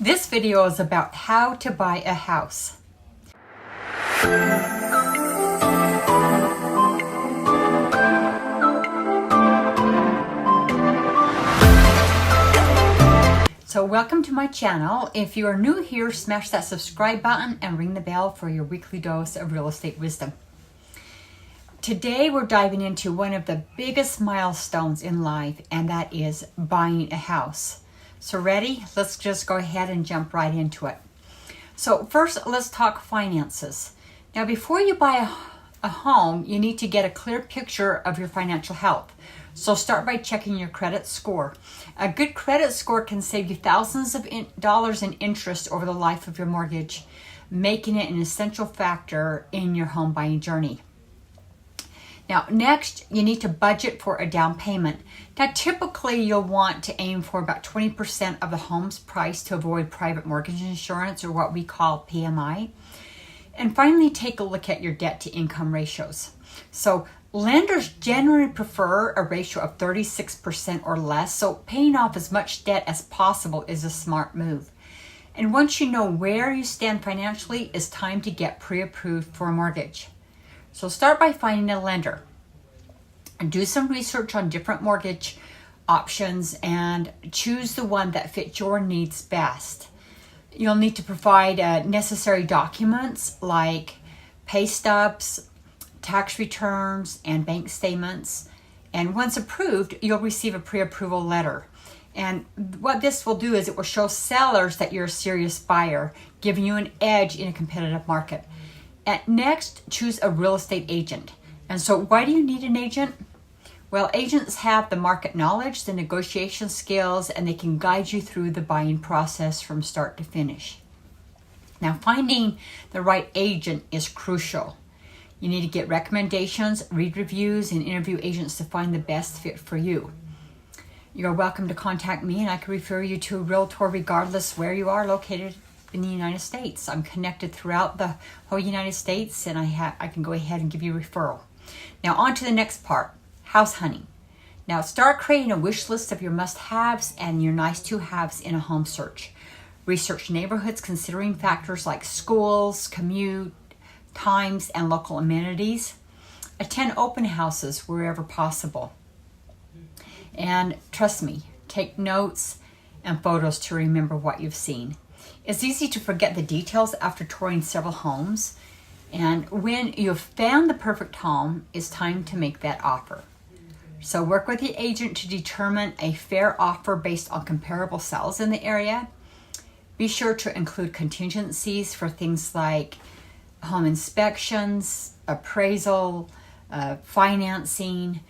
This video is about how to buy a house. So welcome to my channel. If you are new here, smash that subscribe button and ring the bell for your weekly dose of real estate wisdom. Today we're diving into one of the biggest milestones in life, and that is buying a house. So ready? Let's just go ahead and jump right into it. So first, let's talk finances. Now, before you buy a home, you need to get a clear picture of your financial health. So start by checking your credit score. A good credit score can save you thousands of dollars in interest over the life of your mortgage, making it an essential factor in your home buying journey. Now, next, you need to budget for a down payment. Now, typically, you'll want to aim for about 20% of the home's price to avoid private mortgage insurance, or what we call PMI. And finally, take a look at your debt to income ratios. So lenders generally prefer a ratio of 36% or less, so paying off as much debt as possible is a smart move. And once you know where you stand financially, it's time to get pre-approved for a mortgage. So start by finding a lender and do some research on different mortgage options and choose the one that fits your needs best. You'll need to provide necessary documents like pay stubs, tax returns, and bank statements. And once approved, you'll receive a pre-approval letter. And what this will do is it will show sellers that you're a serious buyer, giving you an edge in a competitive market. And next, choose a real estate agent. And so why do you need an agent? Well, agents have the market knowledge, the negotiation skills, and they can guide you through the buying process from start to finish. Now, finding the right agent is crucial. You need to get recommendations, read reviews, and interview agents to find the best fit for you. You're welcome to contact me, and I can refer you to a realtor regardless where you are located in the United States. I'm connected throughout the whole United States, and I can go ahead and give you a referral. Now, on to the next part, house hunting. Now, start creating a wish list of your must-haves and your nice-to-haves in a home search. Research neighborhoods considering factors like schools, commute, times, and local amenities. Attend open houses wherever possible. And trust me, take notes and photos to remember what you've seen. It's easy to forget the details after touring several homes. And when you've found the perfect home, it's time to make that offer. So work with the agent to determine a fair offer based on comparable sales in the area. Be sure to include contingencies for things like home inspections, appraisal, financing.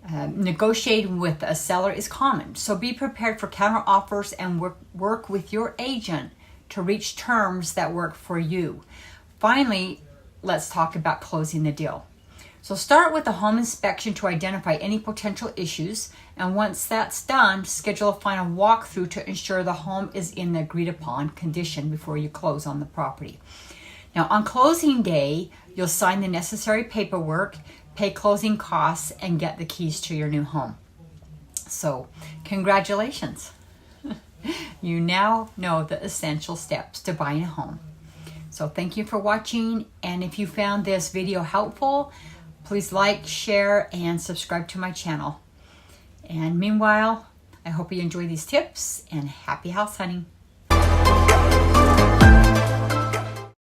Negotiating with a seller is common. So be prepared for counter offers and work with your agent to reach terms that work for you. Finally, let's talk about closing the deal. So start with a home inspection to identify any potential issues, and once that's done, schedule a final walkthrough to ensure the home is in the agreed upon condition before you close on the property. Now, on closing day, you'll sign the necessary paperwork, pay closing costs, and get the keys to your new home. So, congratulations. You now know the essential steps to buying a home. So thank you for watching, and if you found this video helpful, please like, share, and subscribe to my channel. And meanwhile, I hope you enjoy these tips, and happy house hunting.